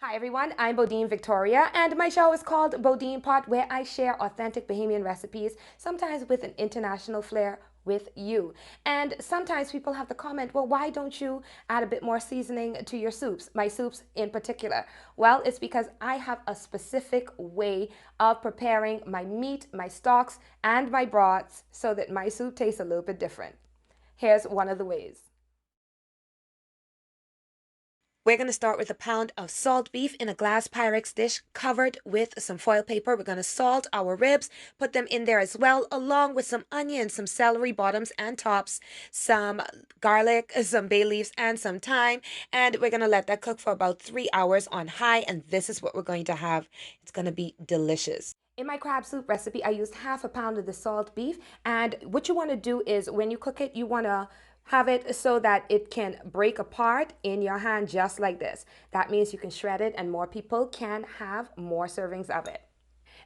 Hi everyone, I'm Bodine Victoria, and my show is called BodinePot, where I share authentic Bahamian recipes, sometimes with an international flair with you. And sometimes people have the comment, well, why don't you add a bit more seasoning to your soups, my soups in particular? Well, it's because I have a specific way of preparing my meat, my stocks, and my broths so that my soup tastes a little bit different. Here's one of the ways. We're going to start with a pound of salt beef in a glass Pyrex dish covered with some foil paper. We're going to salt our ribs, put them in there as well, along with some onions, some celery bottoms and tops, some garlic, some bay leaves, and some thyme. And we're going to let that cook for about 3 hours on high. And this is what we're going to have. It's going to be delicious. In my crab soup recipe, I used half a pound of the salt beef. And what you want to do is when you cook it, you want to have it so that it can break apart in your hand just like this. That means you can shred it and more people can have more servings of it.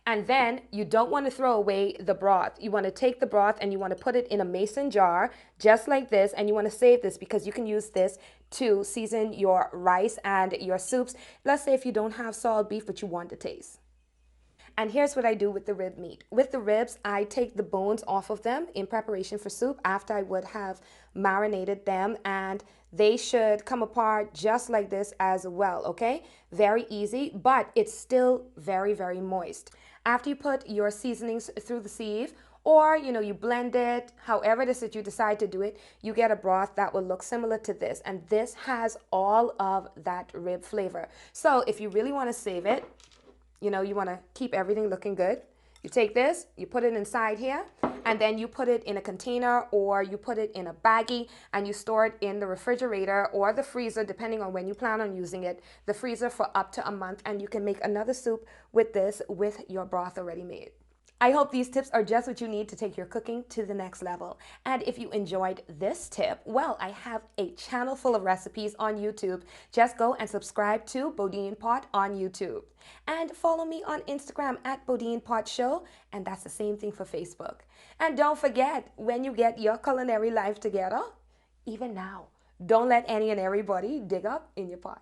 And then you don't want to throw away the broth. You want to take the broth and you want to put it in a mason jar just like this, and you want to save this because you can use this to season your rice and your soups. Let's say if you don't have salt beef but you want the taste. And here's what I do with the rib meat. With the ribs, I take the bones off of them in preparation for soup after I would have marinated them, and they should come apart just like this as well, okay? Very easy, but it's still very, very moist. After you put your seasonings through the sieve, or you blend it, however it is that you decide to do it, you get a broth that will look similar to this, and this has all of that rib flavor. So if you really want to save it, you want to keep everything looking good. You take this, you put it inside here, and then you put it in a container or you put it in a baggie and you store it in the refrigerator or the freezer, depending on when you plan on using it, the freezer for up to a month, and you can make another soup with this with your broth already made. I hope these tips are just what you need to take your cooking to the next level. And if you enjoyed this tip, well, I have a channel full of recipes on YouTube. Just go and subscribe to BodinePot on YouTube. And follow me on Instagram at BodinePot Show, and that's the same thing for Facebook. And don't forget, when you get your culinary life together, even now, don't let any and everybody dig up in your pot.